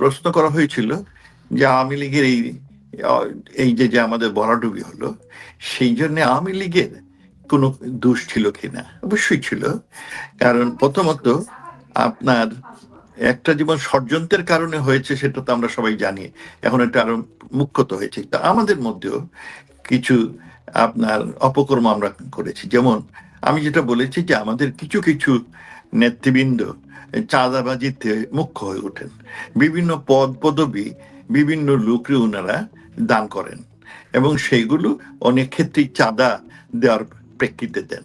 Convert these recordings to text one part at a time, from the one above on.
প্রশ্ন করা হয়েছিল যে আওয়ামী লীগের এই যে আমাদের ভরাডুবি হলো, সেই জন্য আওয়ামী লীগের কোনো দোষ ছিল কিনা। অবশ্যই ছিল। কারণ প্রথমত আপনার একটা জীবন ষড়যন্ত্রের কারণে হয়েছে, সেটা তো আমরা সবাই জানি। এখন এটা আরো মুখ্যত হয়েছে, তা আমাদের মধ্যেও কিছু আপনার অপকর্ম আমরা করেছি। যেমন আমি যেটা বলেছি যে আমাদের কিছু কিছু নেতৃবৃন্দ চাঁদাবাজিতে মুখ্য হয়ে ওঠেন। বিভিন্ন পদ পদবি বিভিন্ন লোকরে ওনারা দান করেন, এবং সেইগুলো অনেক ক্ষেত্রেই চাঁদা দেওয়ার প্রেক্ষিতে দেন।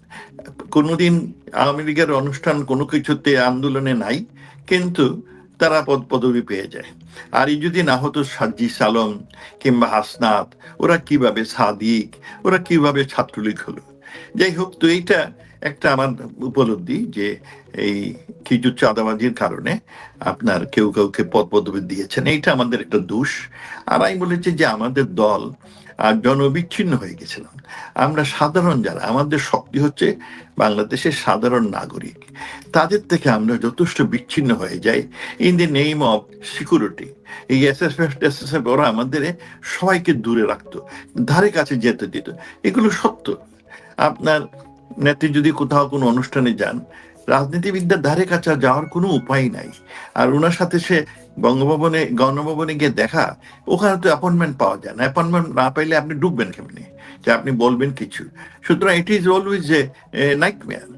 কোনোদিন আওয়ামী লীগের অনুষ্ঠান কোনো কিছুতে আন্দোলনে নাই, কিন্তু তারা পদ পদবি পেয়ে যায়। আর এই যদি না হতো সাজ্জিস আলম কিংবা হাসনাত, ওরা কিভাবে সাদিক, ওরা কিভাবে ছাত্রলীগ হলো। যাই হোক, তো এইটা একটা আমার উপলব্ধি যে এই কিছু চাঁদাবাজির কারণে আপনার কেউ কাউকে পদ পদবি দিয়েছেন, এইটা আমাদের একটা দোষ। আর আমি বলেছি যে আমাদের দল আর জনবিচ্ছিন্ন হয়ে গেছিলাম। আমরা সাধারণ যারা, আমাদের শক্তি হচ্ছে বাংলাদেশের সাধারণ নাগরিক, তাদের থেকে আমরা যথেষ্ট বিচ্ছিন্ন হয়ে যাই in the name of security. এই এসএসএফ ওরা আমাদের সবাইকে দূরে রাখতো, ধারে কাছে যেতে দিত। এগুলো সত্য। আপনার নেত্রী যদি কোথাও কোনো অনুষ্ঠানে যান, রাজনীতিবিদদের ধারে কাছে যাওয়ার কোনো উপায় নাই। আর ওনার সাথে সে গণভবনে গিয়ে দেখা, ওখানে তো অ্যাপয়েন্টমেন্ট পাওয়া যায় না। অ্যাপয়েন্টমেন্ট না পাইলে আপনি ডুববেন কেমনি, যে আপনি বলবেন কিছু। সুতরাং it is always a nightmare.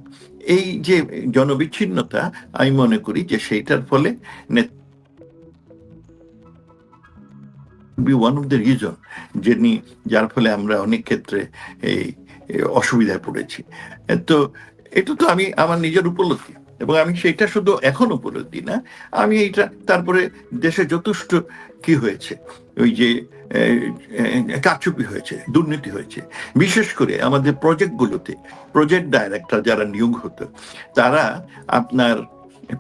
এই যে জনবিচ্ছিন্নতা, আমি মনে করি যে সেইটার ফলে be one of the reason যিনি, যার ফলে আমরা অনেক ক্ষেত্রে এই অসুবিধায় পড়েছি। তো এটা তো আমি আমার নিজের উপলব্ধি, এবং আমি সেটা শুধু এখন উপলব্ধি না, আমি এইটা তারপরে দেশে যথেষ্ট কি হয়েছে, ওই যে কারচুপি হয়েছে, দুর্নীতি হয়েছে। বিশেষ করে আমাদের প্রজেক্টগুলোতে প্রজেক্ট ডাইরেক্টর যারা নিয়োগ হতো, তারা আপনার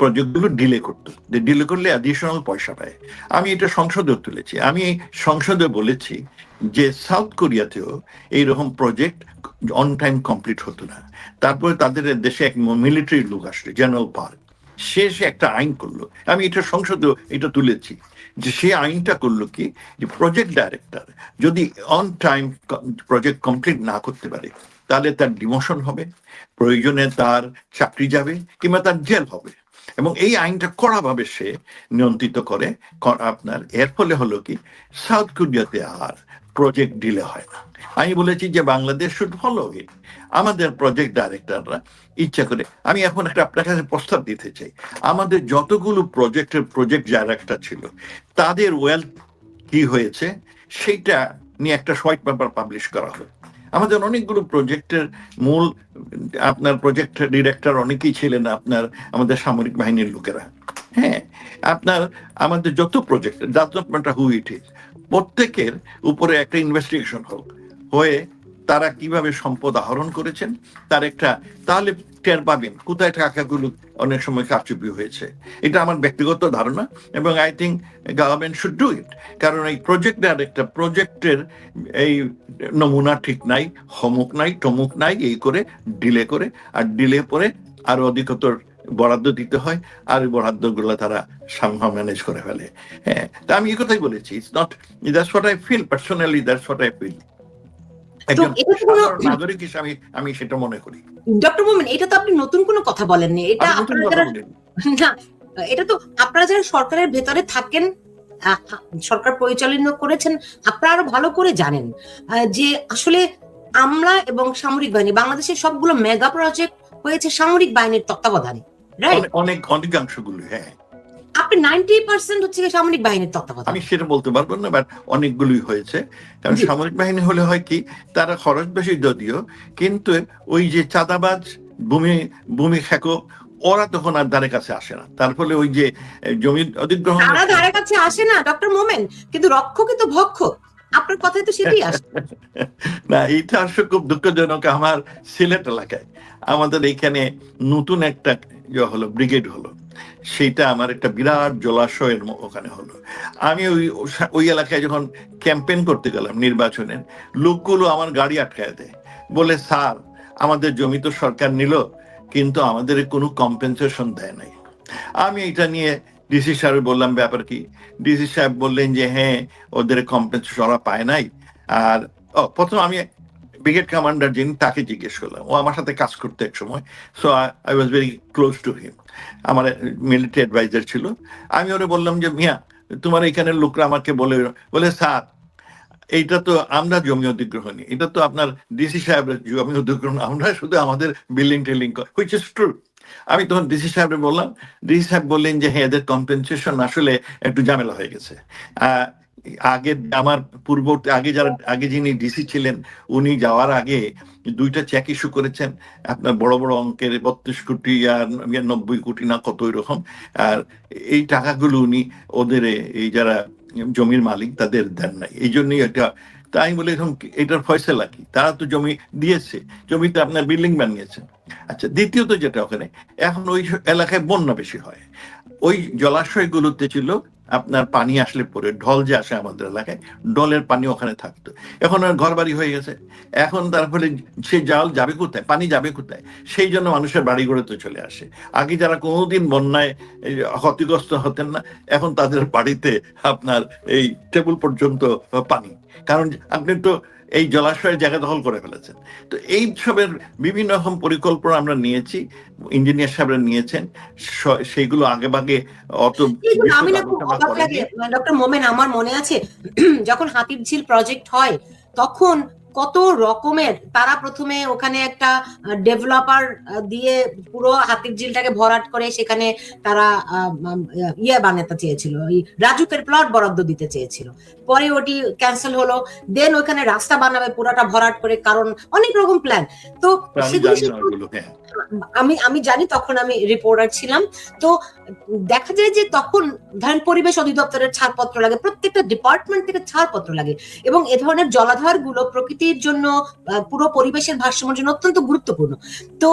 প্রজেক্টগুলো ডিলে করতো। ডিলে করলে অ্যাডিশনাল পয়সা পায়। আমি এটা সংসদেও তুলেছি। আমি সংসদে বলেছি যে সাউথ কোরিয়াতেও এইরকম প্রজেক্ট অন টাইম কমপ্লিট হতো না। তারপরে তাদের দেশে এক মিলিটারি লোক আসলো, জেনারেল পার্ক, সে একটা আইন করলো। আমি এটা সংসদেও এটা তুলেছি, যে সে আইনটা করলো কি, যে প্রজেক্ট ডাইরেক্টর যদি অন টাইম প্রজেক্ট কমপ্লিট না করতে পারে, তাহলে তার ডিমোশন হবে, প্রয়োজনে তার চাকরি যাবে, কিংবা তার জেল হবে। এবং এই আইনটা কড়াভাবে সে নিয়ন্ত্রিত করে। আপনার এর ফলে হলো কি, সাউথ কোরিয়াতে আর প্রজেক্ট ডিলে হয় না। আমি বলেছি যে বাংলাদেশ শুড ফলো ইট। আমাদের প্রজেক্ট ডাইরেক্টররা ইচ্ছা করে, আমি এখন একটা আপনার কাছে প্রস্তাব দিতে চাই, আমাদের যতগুলো প্রজেক্ট ডাইরেক্টর ছিল, তাদের ওয়েলথ কি হয়েছে সেইটা নিয়ে একটা হোয়াইট পেপার পাবলিশ করা হয়। আমাদের অনেকগুলো প্রজেক্টের মূল আপনার প্রজেক্ট ডিরেক্টর অনেকেই ছিলেন আপনার আমাদের সামরিক বাহিনীর লোকেরা। হ্যাঁ, আপনার আমাদের যত project, does not matter who it is, প্রত্যেকের উপরে একটা ইনভেস্টিগেশন হোক, হয়ে তারা কিভাবে সম্পদ আহরণ করেছেন তার একটা, তাহলে টের পাবেন কোথায় টাকাগুলো অনেক সময় কারচুপি হয়েছে। এটা আমার ব্যক্তিগত ধারণা, এবং I think government should do it. কারণ এই প্রজেক্ট ডাইরেক্টর প্রজেক্টের এই নমুনা ঠিক নাই, হমুক নাই, টমুক নাই, এই করে ডিলে করে, আর ডিলে পরে আরো অধিকতর বরাদ্দ দিতে হয়, আর বরাদ্দ গুলো তারা সামহাও ম্যানেজ করে ফেলে। হ্যাঁ, তা আমি এই কথাই বলেছি, it's not, that's what I feel personally, that's what I feel তো একজন এটা তো সাধারণ নাগরিক হিসাবে আমি সেটা মনে করি। ডক্টর মোমেন, এটা তো আপনি নতুন কোনো কথা বলেননি। এটা আমি নতুন আপনারা কথা যারা বলিনি। না, এটা তো আপনারা যারা সরকারের ভেতরে থাকেন, সরকার পরিচালনা করেছেন, আপনারা আরো ভালো করে জানেন যে আসলে আমরা এবং সামরিক বাহিনী, বাংলাদেশের সবগুলো মেগা প্রজেক্ট হয়েছে সামরিক বাহিনীর তত্ত্বাবধানে, রাইট? অনেকাংশগুলো, হ্যাঁ। আপনি 90% হচ্ছে সামরিক বাহিনীর তত্ত্বাবধান। আমি সেটা বলতে পারবো না, বাট অনেকগুলোই হয়েছে। কারণ সামরিক বাহিনী হলে হয় কি, তারা খরচ বেশি যদিও, কিন্তু ওই যে চাঁদাবাজ, ভূমি খেকো, ওরা তখন আর ধারে কাছে আসে না। তার ফলে ওই যে জমি অধিগ্রহণ, তারা ধারে কাছে আসে না ডক্টর মোমেন, কিন্তু রক্ষকই তো ভক্ষক। আপনার কথায় তো সেটাই আসে না। এটা আসলে খুব দুঃখজনক। আমার সিলেট এলাকায় আমাদের এইখানে নতুন একটা হলো, ব্রিগেড হলো, সেইটা আমার একটা বিরাট জলাশয়ের ওখানে হলো। আমি ওই এলাকায় যখন ক্যাম্পেইন করতে গেলাম নির্বাচনের, লোকগুলো আমার গাড়ি আটকায় দেয়, বলে স্যার আমাদের জমি তো সরকার নিল, কিন্তু আমাদের কোনো কম্পেনসেশন দেয় নাই। আমি এটা নিয়ে ডিসি সাহেব বললাম ব্যাপার কি, ডিসি সাহেব বললেন যে হ্যাঁ ওদের কম্পেনসেশন ওরা পায় নাই। আর প্রথম আমি ব্রিগেড কমান্ডার যিনি তাকে জিজ্ঞেস করলাম, ও আমার সাথে কাজ করতে এক সময়, so I was very close to him, আমার মিলিটারি অ্যাডভাইজার ছিল। আমি ওরে বললাম যে মিয়া তোমার এখানের লোকরা আমাকে বলে স্যার এইটা তো আমরা জমি অধিগ্রহণ, এটা তো আপনার ডিসি সাহেবের জমি অধিগ্রহণ, আমরা শুধু আমাদের building telling which is true. আমি তখন ডিসি সাহেবের বললাম, ডিসি সাহেব বললেন যে হ্যাঁ এদের কম্পেনসেশন আসলে একটু ঝামেলা হয়ে গেছে। আগে আমার আগে যিনি ডিসি ছিলেন উনি যাওয়ার আগে 2টা চেক ইস্যু করেছেন আপনার বড় বড় অঙ্কের 32 কোটি আর 90 কোটি না কত এরকম। আর এই টাকাগুলো উনি ওদের এই যারা জমির মালিক তাদের দেন নাই, এই জন্যই এটা। তাই বলে এখন এটার ফয়সালা কি, তারা তো জমি দিয়েছে, জমিতে আপনার বিল্ডিং বানিয়েছে। আচ্ছা, দ্বিতীয়ত যেটা ওখানে এখন ওই এলাকায় বন্যা বেশি হয়, ওই জলাশয়গুলোতে ছিল আপনার পানি আসলে পরে ঢল যে আসে আমাদের এলাকায়, ডলের পানি ওখানে থাকতো। এখন আর ঘর বাড়ি হয়ে গেছে, এখন তার ফলে সে জল যাবে কোথায়, পানি যাবে কোথায়, সেই জন্য মানুষের বাড়ি ঘরেতে চলে আসে। আগে যারা কোনোদিন বন্যায় ক্ষতিগ্রস্ত হতেন না, এখন তাদের বাড়িতে আপনার এই টেবিল পর্যন্ত পানি, কারণ আপনি তো এই জলাশয়ের জায়গা দখল করে ফেলেছেন। তো এই সবের বিভিন্ন রকম পরিকল্পনা আমরা নিয়েছি, ইঞ্জিনিয়ার সাহেবরা নিয়েছেন, সেইগুলো আগে ভাগে অত আমি না খুব অবাক লাগে ডক্টর মোমেন, আমার মনে আছে যখন হাতিরঝিল প্রজেক্ট হয় তখন কত রকমের তারা প্রথমে ওখানে একটা ডেভেলপার দিয়ে পুরো হাতিরঝিলটাকে ভরাট করে সেখানে তারা ইয়ে বানাতে চেয়েছিল, রাজুকের প্লট বরাদ্দ দিতে চেয়েছিল, পরে ওটি ক্যান্সেল হলো। দেন ওখানে রাস্তা বানাবে পুরাটা ভরাট করে, কারণ অনেক রকম প্ল্যান। তো আমি জানি, তখন আমি রিপোর্টার ছিলাম। তো দেখা যায় যে তখন ধরেন পরিবেশ অধিদপ্তরের ছাড়পত্র লাগে, প্রত্যেকটা ডিপার্টমেন্ট থেকে ছাড়পত্র লাগে, এবং এ ধরনের জলাধার গুলো প্রকৃতির জন্য পুরো পরিবেশের ভারসাম্যের জন্য অত্যন্ত গুরুত্বপূর্ণ। তো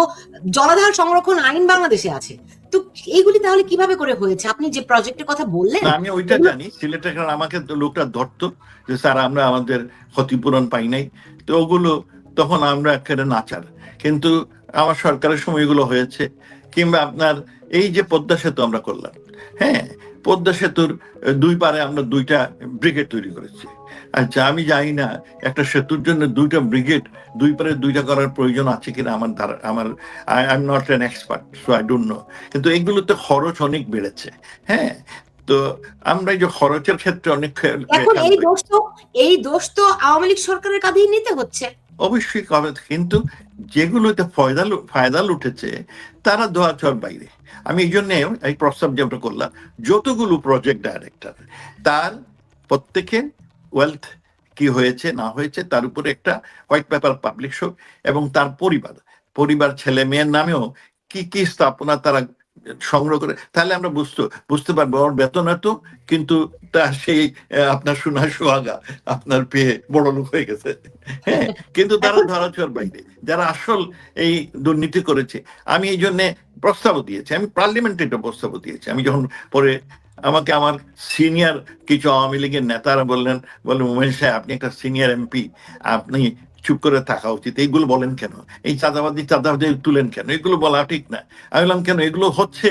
জলাধার সংরক্ষণ আইন বাংলাদেশে আছে, তো এইগুলি তাহলে কিভাবে করে হয়েছে? আপনি যে প্রজেক্টের কথা বললেন আমি ওইটা জানি, সিলেটের আমাকে লোকটা ধরতো যে স্যার আমরা আমাদের ক্ষতিপূরণ পাই নাই, তো ওগুলো তখন আমরা একেবারে নাচার। কিন্তু আমার সরকারের সময় এগুলো হয়েছে। কিংবা আপনার এই যে পদ্মা সেতু আমরা করলাম, হ্যাঁ পদ্মা সেতুর 2 পারে আমরা 2টা ব্রিগেড তৈরি করেছি। আচ্ছা, আমি জানি না একটা সেতুর জন্য 2টা ব্রিগেড 2 পারে 2টা করার প্রয়োজন আছে কিনা, I am not an expert, so I don't know. কিন্তু এগুলোতে খরচ অনেক বেড়েছে। হ্যাঁ, তো আমরা এই যে খরচের ক্ষেত্রে অনেক, এখন এই দোষ তো আওয়ামী লীগ সরকারের কাঁধেই নিতে হচ্ছে। অবশ্যই কবে, কিন্তু যেগুলোতে ফায়দা উঠেছে তারা দোয়াচর বাইরে। আমি এই জন্য এই প্রস্তাব যেটা করলাম, যতগুলো প্রজেক্ট ডাইরেক্টর তার প্রত্যেকের ওয়েলথ কি হয়েছে না হয়েছে তার উপরে একটা হোয়াইট পেপার পাবলিশ হোক, এবং তার পরিবার ছেলে মেয়ের নামেও কি কি স্থাপনা তারা সংগ্রহ করে, তাহলে আমরা বুঝতে পারবো ওর বেতন এত, কিন্তু তার সেই আপনার সোনা সোহাগা আপনার পেয়ে বড় লোক হয়ে গেছে। হ্যাঁ, কিন্তু তারা ধরাছোঁয়ার বাইরে, যারা আসল এই দুর্নীতি করেছে। আমি এই জন্য প্রস্তাবও দিয়েছি, আমি পার্লামেন্টে একটা প্রস্তাবও দিয়েছি। আমি যখন পরে আমাকে আমার সিনিয়র কিছু আওয়ামী লীগের নেতারা বললেন মোমেন সাহেব আপনি একটা সিনিয়র এমপি, আপনি চুপ করে থাকা উচিত, এইগুলো বলেন কেন, এই চাঁদাবাদি তুলেন কেন, এগুলো বলা ঠিক না। আমি বললাম কেন এগুলো হচ্ছে?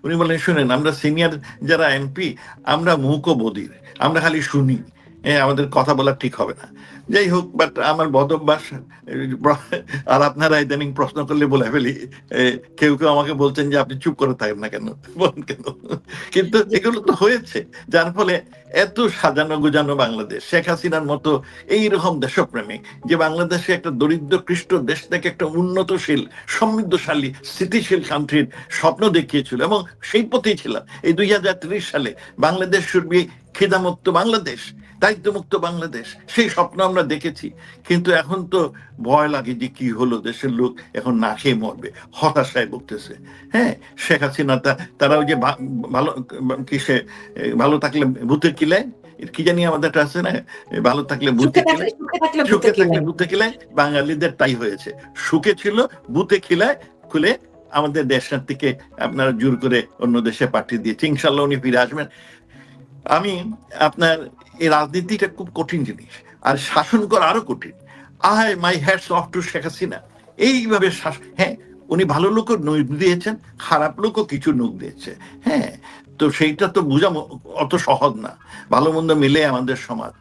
উনি বললেন শুনেন, আমরা সিনিয়র যারা এমপি আমরা মুখও বধির, আমরা খালি শুনি, আমাদের কথা বলা ঠিক হবে না। যাই হোক, বাট আমার বদ অভ্যাস, আর আপনারা ইদানিং প্রশ্ন করলে বলে ফেলি, কেউ আমাকে বলছেন যে আপনি চুপ করে থাকেন না কেন, বলেন কেন। কিন্তু এগুলো তো হয়েছে, যার ফলে এত সাজানো গুজানো বাংলাদেশ, শেখ হাসিনার মতো এইরকম দেশপ্রেমিক, যে বাংলাদেশে একটা দরিদ্র খ্রিস্ট দেশ থেকে একটা উন্নতশীল সমৃদ্ধশালী স্থিতিশীল কান্ট্রির স্বপ্ন দেখিয়েছিল, এবং সেই পথেই ছিলাম। এই 2030 সালে বাংলাদেশ শুড বি খিদামুক্ত বাংলাদেশ, দায়িত্বমুক্ত বাংলাদেশ, সেই স্বপ্ন আমরা দেখেছি। কিন্তু এখন তো ভয় লাগে যে কি হলো, দেশের লোক এখন না খেয়ে মরবে, হতাশায় ভুগতেছে। হ্যাঁ, শেখ হাসিনা তারা ওই যে ভালো থাকলে ভূতে কিলায়, কি জানি আমাদের আছে না, ভালো থাকলে ভূতে কিলায়, সুখে থাকলে ভূতে কিলায়, বাঙালিদের তাই হয়েছে, সুখে ছিল ভূতে খিলায় খুলে আমাদের দেশের থেকে আপনারা জোর করে অন্য দেশে পাঠিয়ে দিয়েছে। ইনশাল্লাহ উনি ফিরে আসবেন। আমি আপনার এই রাজনীতিটা খুব কঠিন জিনিস, আর শাসন করা আরো কঠিন। My hats off to Sheikh Hasina, এইভাবে হ্যাঁ উনি ভালো লোকও নখ দিয়েছেন, খারাপ লোকও কিছু নখ দিয়েছে। হ্যাঁ, তো সেইটা তো বোঝা অত সহজ না। ভালো মন্দ মিলে আমাদের সমাজ।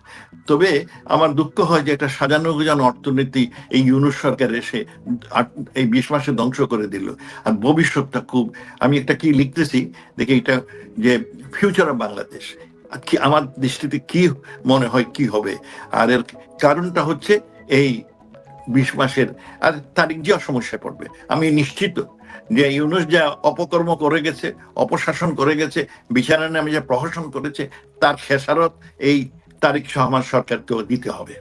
তবে আমার দুঃখ হয় যে একটা সাজানো গোজানো অর্থনীতি এই ইউনূস সরকার এসে এই 20 মাসে ধ্বংস করে দিল। আর ভবিষ্যৎটা খুব, আমি একটা কি লিখতেছি দেখি, এটা যে ফিউচার অফ বাংলাদেশ কি আমার দৃষ্টিতে কি মনে হয় কি হবে। আর এর কারণটা হচ্ছে এই 20 মাসের, আর তারিখ জিয়া সমস্যায় পড়বে। আমি নিশ্চিত যে ইউনূস যা অপকর্ম করে গেছে, অপশাসন করে গেছে, বিচারের নামে যে প্রহসন করেছে, তার খেসারত এই তারিখ আমার সরকারকেও দিতে হবে।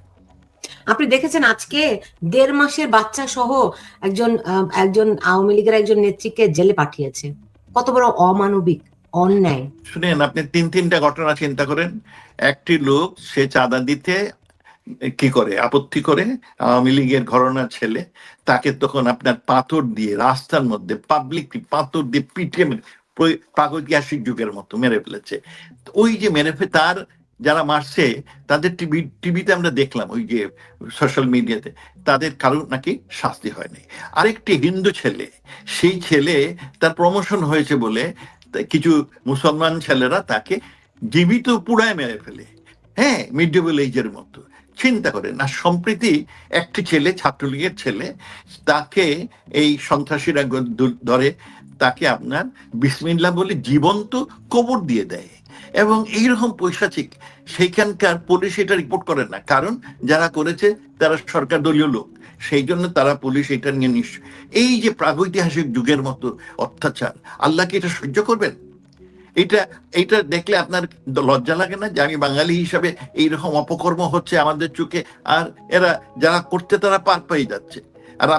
আপনি দেখেছেন আজকে 1.5 মাসের বাচ্চা সহ একজন আওয়ামী লীগের একজন নেত্রীকে জেলে পাঠিয়েছে। কত বড় অমানবিক, অন্যায়! শুনেন, আপনি তিনটা ঘটনা চিন্তা করেন। একটি লোক সে চাঁদা দিতে কি করে, আপত্তি করে, আওয়ামী লীগের ঘরানার ছেলে, তাকে তখন আপনার পাথর দিয়ে রাস্তার মধ্যে পাবলিক পাথর দিয়ে পিটিয়ে প্রাগৈতিহাসিক যুগের মতো মেরে ফেলেছে। ওই যে মেরে ফেলে তার যারা মারছে তাদের টিভিতে আমরা দেখলাম, ওই যে সোশ্যাল মিডিয়াতে, তাদের কারো নাকি শাস্তি হয়নি। আরেকটি হিন্দু ছেলে, সেই ছেলে তার প্রমোশন হয়েছে বলে কিছু মুসলমান ছেলেরা তাকে জীবিত পুড়ায় মেরে ফেলে, হ্যাঁ, মিডেবল এজের মতো। চিন্তা করেন। আর সম্প্রতি একটি ছেলে, ছাত্রলীগের ছেলে, তাকে এই সন্ত্রাসীরা ধরে তাকে আপনার বিসমিল্লাহ বলে জীবন্ত কবর দিয়ে দেয়। এবং এইরকম পৈশাচিক, সেইখানকার পুলিশ এটা রিপোর্ট করে না, কারণ যারা করেছে তারা সরকার দলীয় লোক, সেই জন্য তারা পুলিশ এটা নিয়ে এই যে প্রাগৈতিহাসিক যুগের মতো অত্যাচার, আল্লাহ কি এটা সহ্য করবেন? এটা দেখলে আপনার লজ্জা লাগে না যে আমি বাঙালি হিসাবে এইরকম অপকর্ম হচ্ছে আমাদের চোখে, আর এরা যারা করতে তারা পার পেয়ে যাচ্ছে? আর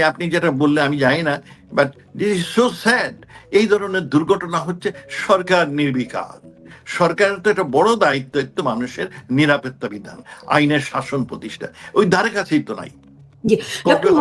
আপনি যেটা বললে আমি জানি না, but this is so sad. এই ধরনের দুর্ঘটনা হচ্ছে সরকার নির্বিকার। সরকারের তো একটা বড় দায়িত্ব, একটু মানুষের নিরাপত্তা বিধান, আইনের শাসন প্রতিষ্ঠা, ওই ধারে কাছেই তো নাই। জি, ডক্টর